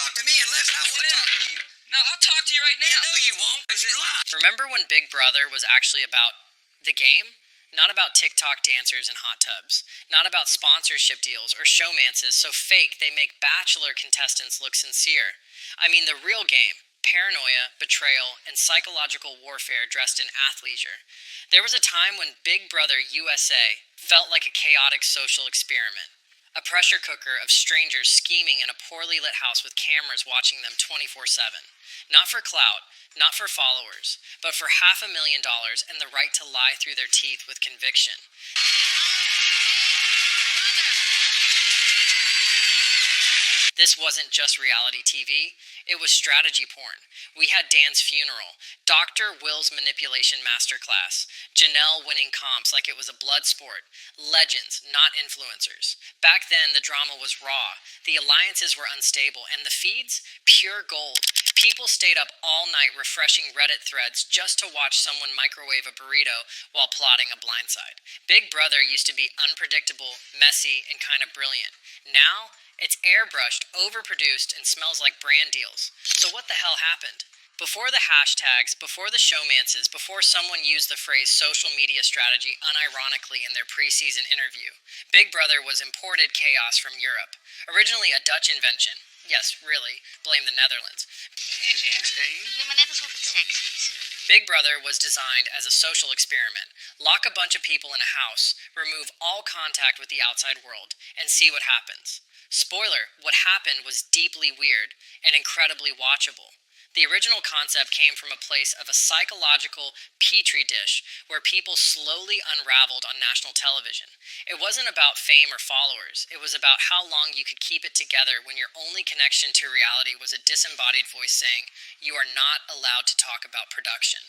talk to me unless I want to talk to you. No, I'll talk to you right now. Yeah, no, you won't, because you lie. Remember when Big Brother was actually about the game? Not about TikTok dancers and hot tubs. Not about sponsorship deals or showmances so fake they make Bachelor contestants look sincere. I mean the real game. Paranoia, betrayal, and psychological warfare dressed in athleisure. There was a time when Big Brother USA felt like a chaotic social experiment. A pressure cooker of strangers scheming in a poorly lit house with cameras watching them 24/7. Not for clout, not for followers, but for $500,000 and the right to lie through their teeth with conviction. This wasn't just reality TV, it was strategy porn. We had Dan's funeral, Dr. Will's manipulation masterclass, Janelle winning comps like it was a blood sport, legends, not influencers. Back then, the drama was raw, the alliances were unstable, and the feeds, pure gold. People stayed up all night refreshing Reddit threads just to watch someone microwave a burrito while plotting a blindside. Big Brother used to be unpredictable, messy, and kind of brilliant. Now, it's airbrushed, overproduced, and smells like brand deals. So what the hell happened? Before the hashtags, before the showmances, before someone used the phrase social media strategy unironically in their preseason interview, Big Brother was imported chaos from Europe. Originally a Dutch invention. Yes, really, blame the Netherlands. Big Brother was designed as a social experiment. Lock a bunch of people in a house, remove all contact with the outside world, and see what happens. Spoiler, what happened was deeply weird and incredibly watchable. The original concept came from a place of a psychological petri dish where people slowly unraveled on national television. It wasn't about fame or followers. It was about how long you could keep it together when your only connection to reality was a disembodied voice saying, "You are not allowed to talk about production."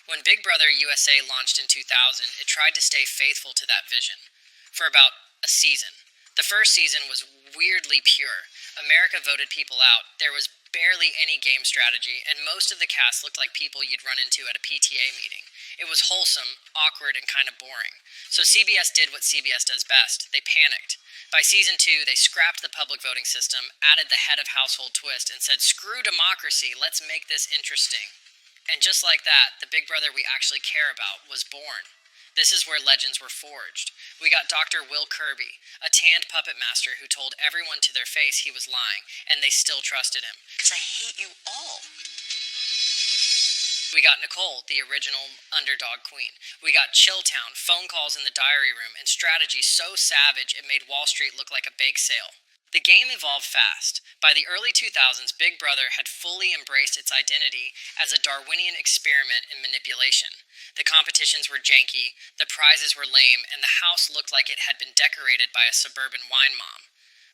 When Big Brother USA launched in 2000, it tried to stay faithful to that vision. For about a season. The first season was weirdly pure. America voted people out. There was barely any game strategy, and most of the cast looked like people you'd run into at a PTA meeting. It was wholesome, awkward, and kind of boring. So CBS did what CBS does best. They panicked. By season 2, they scrapped the public voting system, added the head of household twist, and said, "Screw democracy, let's make this interesting." And just like that, the Big Brother we actually care about was born. This is where legends were forged. We got Dr. Will Kirby, a tanned puppet master who told everyone to their face he was lying, and they still trusted him. Because I hate you all. We got Nicole, the original underdog queen. We got Chilltown, phone calls in the diary room, and strategy so savage it made Wall Street look like a bake sale. The game evolved fast. By the early 2000s, Big Brother had fully embraced its identity as a Darwinian experiment in manipulation. The competitions were janky, the prizes were lame, and the house looked like it had been decorated by a suburban wine mom.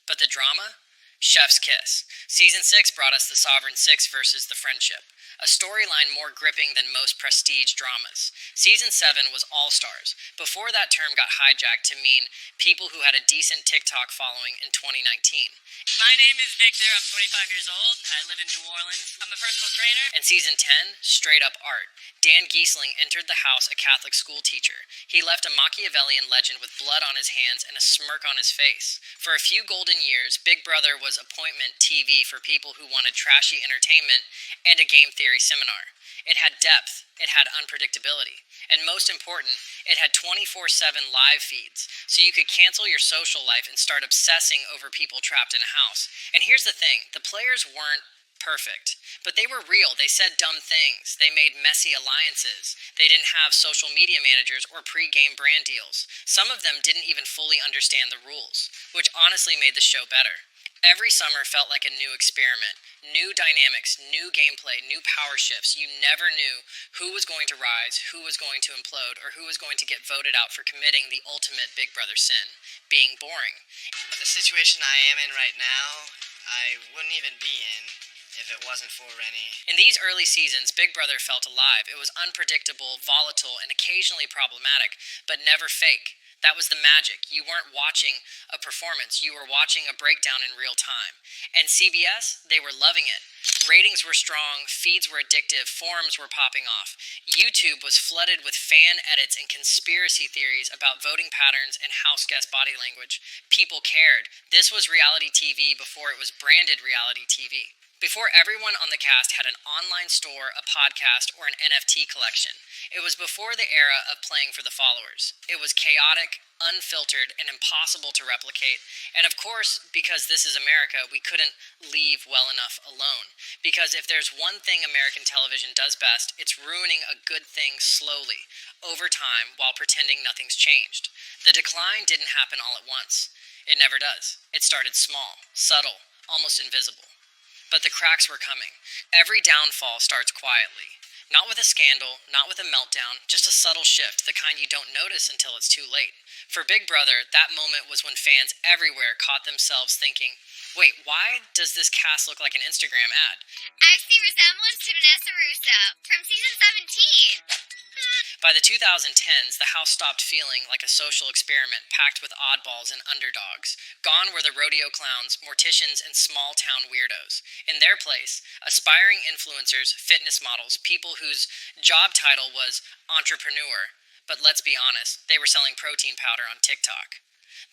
But the drama? Chef's kiss. Season 6 brought us the Sovereign Six versus the Friendship, a storyline more gripping than most prestige dramas. Season 7 was All-Stars. Before that term got hijacked to mean people who had a decent TikTok following in 2019. My name is Victor. I'm 25 years old. I live in New Orleans. I'm a personal trainer. And season 10, straight up art. Dan Giesling entered the house a Catholic school teacher. He left a Machiavellian legend with blood on his hands and a smirk on his face. For a few golden years, Big Brother was appointment TV for people who wanted trashy entertainment and a game theory seminar. It had depth, it had unpredictability, and most important, it had 24/7 live feeds, so you could cancel your social life and start obsessing over people trapped in a house. And here's the thing, the players weren't perfect, but they were real. They said dumb things. They made messy alliances. They didn't have social media managers or pre-game brand deals. Some of them didn't even fully understand the rules, which honestly made the show better. Every summer felt like a new experiment. New dynamics, new gameplay, new power shifts. You never knew who was going to rise, who was going to implode, or who was going to get voted out for committing the ultimate Big Brother sin, being boring. The situation I am in right now, I wouldn't even be in if it wasn't for Rennie. In these early seasons, Big Brother felt alive. It was unpredictable, volatile, and occasionally problematic, but never fake. That was the magic. You weren't watching a performance. You were watching a breakdown in real time. And CBS, they were loving it. Ratings were strong, feeds were addictive, forums were popping off. YouTube was flooded with fan edits and conspiracy theories about voting patterns and house guest body language. People cared. This was reality TV before it was branded reality TV. Before everyone on the cast had an online store, a podcast, or an NFT collection. It was before the era of playing for the followers. It was chaotic, unfiltered, and impossible to replicate. And of course, because this is America, we couldn't leave well enough alone. Because if there's one thing American television does best, it's ruining a good thing slowly, over time, while pretending nothing's changed. The decline didn't happen all at once. It never does. It started small, subtle, almost invisible. But the cracks were coming. Every downfall starts quietly. Not with a scandal, not with a meltdown, just a subtle shift, the kind you don't notice until it's too late. For Big Brother, that moment was when fans everywhere caught themselves thinking, wait, why does this cast look like an Instagram ad? I see resemblance to Vanessa Russo from season 17. By the 2010s, the house stopped feeling like a social experiment packed with oddballs and underdogs. Gone were the rodeo clowns, morticians, and small-town weirdos. In their place, aspiring influencers, fitness models, people whose job title was entrepreneur. But let's be honest, they were selling protein powder on TikTok.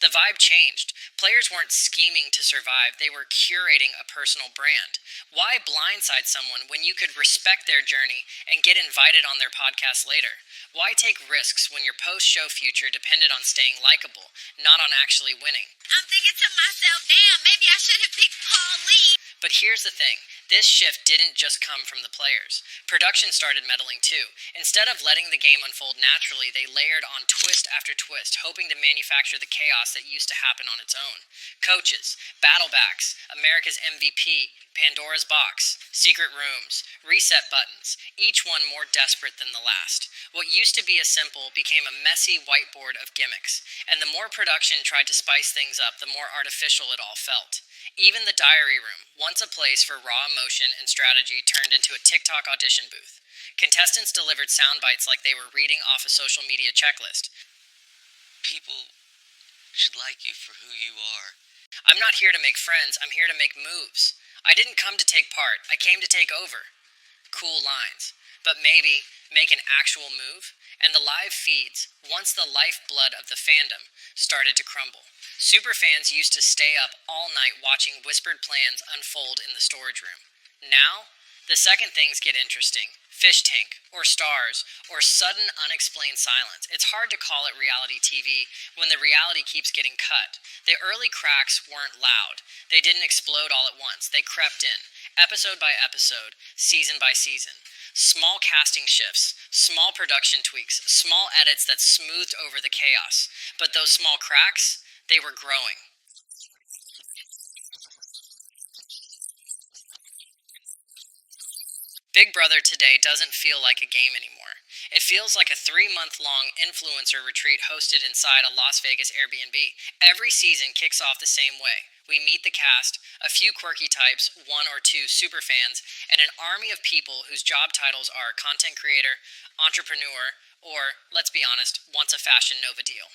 The vibe changed. Players weren't scheming to survive, they were curating a personal brand. Why blindside someone when you could respect their journey and get invited on their podcast later? Why take risks when your post-show future depended on staying likable, not on actually winning? I'm thinking to myself, damn, maybe I should have picked Paul Lee. But here's the thing, this shift didn't just come from the players. Production started meddling too. Instead of letting the game unfold naturally, they layered on twist after twist, hoping to manufacture the chaos that used to happen on its own. Coaches, battlebacks, America's MVP, Pandora's box, secret rooms, reset buttons, each one more desperate than the last. What used to be a simple became a messy whiteboard of gimmicks, and the more production tried to spice things up, the more artificial it all felt. Even the diary room, once a place for raw emotion and strategy, turned into a TikTok audition booth. Contestants delivered sound bites like they were reading off a social media checklist. People should like you for who you are. I'm not here to make friends, I'm here to make moves. I didn't come to take part, I came to take over. Cool lines. But maybe make an actual move? And the live feeds, once the lifeblood of the fandom, started to crumble. Superfans used to stay up all night watching whispered plans unfold in the storage room. Now, the second things get interesting. Fish tank, or stars, or sudden unexplained silence. It's hard to call it reality TV when the reality keeps getting cut. The early cracks weren't loud. They didn't explode all at once. They crept in, episode by episode, season by season. Small casting shifts, small production tweaks, small edits that smoothed over the chaos. But those small cracks, they were growing. Big Brother today doesn't feel like a game anymore. It feels like a 3-month-long influencer retreat hosted inside a Las Vegas Airbnb. Every season kicks off the same way. We meet the cast, a few quirky types, 1 or 2 superfans, and an army of people whose job titles are content creator, entrepreneur, or, let's be honest, wants a Fashion Nova deal.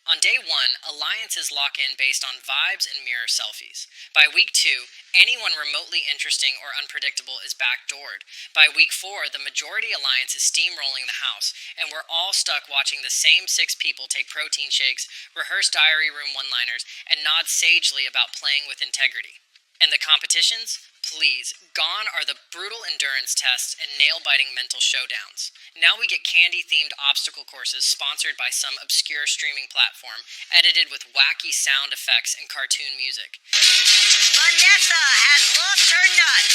On day 1, alliances lock in based on vibes and mirror selfies. By week 2, anyone remotely interesting or unpredictable is backdoored. By week 4, the majority alliance is steamrolling the house, and we're all stuck watching the same 6 people take protein shakes, rehearse diary room one-liners, and nod sagely about playing with integrity. And the competitions? Please, gone are the brutal endurance tests and nail-biting mental showdowns. Now we get candy-themed obstacle courses sponsored by some obscure streaming platform, edited with wacky sound effects and cartoon music. Vanessa has lost her nut.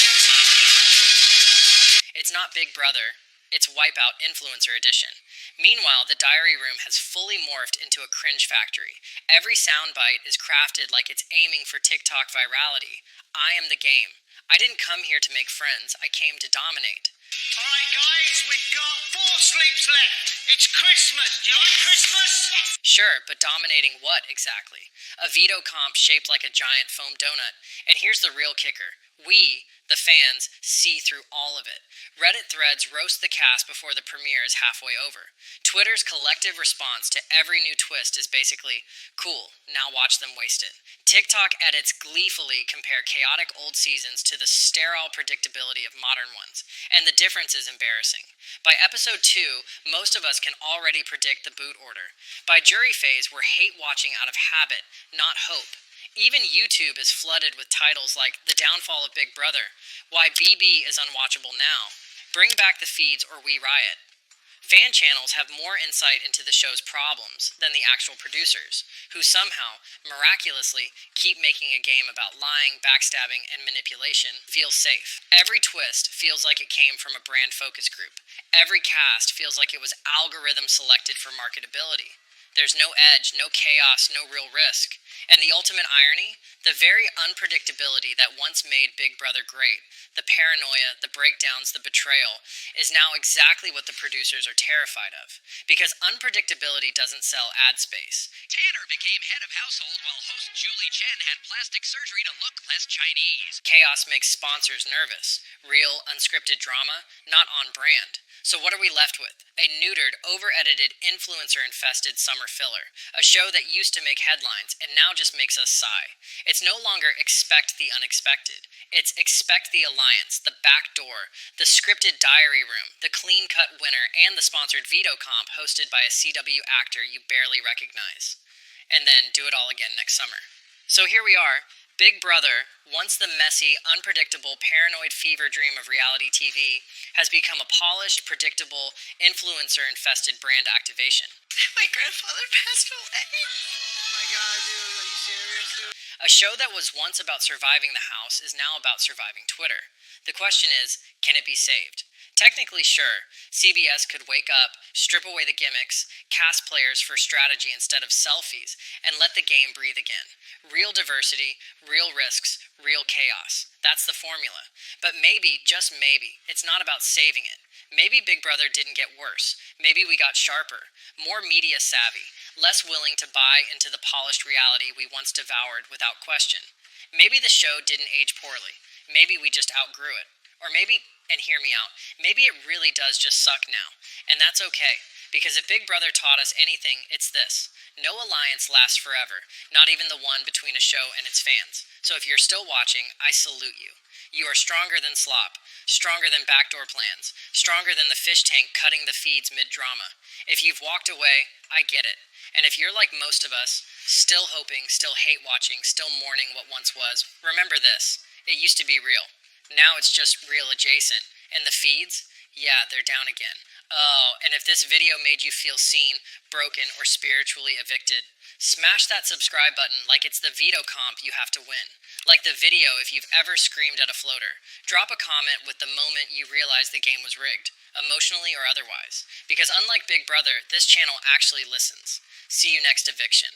It's not Big Brother, it's Wipeout Influencer Edition. Meanwhile, the diary room has fully morphed into a cringe factory. Every soundbite is crafted like it's aiming for TikTok virality. I am the game. I didn't come here to make friends, I came to dominate. Alright guys, we've got 4 sleeps left. It's Christmas. Do you like Christmas? Yes. Sure, but dominating what exactly? A veto comp shaped like a giant foam donut. And here's the real kicker. We, the fans, see through all of it. Reddit threads roast the cast before the premiere is halfway over. Twitter's collective response to every new twist is basically, cool, now watch them waste it. TikTok edits gleefully compare chaotic old seasons to the sterile predictability of modern ones, and the difference is embarrassing. By episode 2, most of us can already predict the boot order. By jury phase, we're hate watching out of habit, not hope. Even YouTube is flooded with titles like The Downfall of Big Brother, Why BB is Unwatchable Now, Bring Back the Feeds or We Riot. Fan channels have more insight into the show's problems than the actual producers, who somehow, miraculously, keep making a game about lying, backstabbing, and manipulation feel safe. Every twist feels like it came from a brand focus group. Every cast feels like it was algorithm selected for marketability. There's no edge, no chaos, no real risk. And the ultimate irony? The very unpredictability that once made Big Brother great, the paranoia, the breakdowns, the betrayal, is now exactly what the producers are terrified of. Because unpredictability doesn't sell ad space. Tanner became head of household while host Julie Chen had plastic surgery to look less Chinese. Chaos makes sponsors nervous. Real, unscripted drama, not on brand. So what are we left with? A neutered, over-edited, influencer-infested summer filler. A show that used to make headlines and now just makes us sigh. It's no longer expect the unexpected. It's expect the alliance, the back door, the scripted diary room, the clean-cut winner, and the sponsored veto comp hosted by a CW actor you barely recognize. And then do it all again next summer. So here we are. Big Brother, once the messy, unpredictable, paranoid fever dream of reality TV, has become a polished, predictable, influencer-infested brand activation. My grandfather passed away. Oh my god, dude, are you serious, dude? A show that was once about surviving the house is now about surviving Twitter. The question is, can it be saved? Technically, sure. CBS could wake up, strip away the gimmicks, cast players for strategy instead of selfies, and let the game breathe again. Real diversity, real risks, real chaos. That's the formula. But maybe, just maybe, it's not about saving it. Maybe Big Brother didn't get worse. Maybe we got sharper, more media savvy, less willing to buy into the polished reality we once devoured without question. Maybe the show didn't age poorly. Maybe we just outgrew it. Or maybe, and hear me out, maybe it really does just suck now. And that's okay, because if Big Brother taught us anything, it's this. No alliance lasts forever, not even the one between a show and its fans. So if you're still watching, I salute you. You are stronger than slop, stronger than backdoor plans, stronger than the fish tank cutting the feeds mid-drama. If you've walked away, I get it. And if you're like most of us, still hoping, still hate watching, still mourning what once was, remember this. It used to be real. Now it's just real adjacent. And the feeds? Yeah, they're down again. Oh, and if this video made you feel seen, broken, or spiritually evicted, smash that subscribe button like it's the veto comp you have to win. Like the video if you've ever screamed at a floater. Drop a comment with the moment you realized the game was rigged, emotionally or otherwise. Because unlike Big Brother, this channel actually listens. See you next eviction.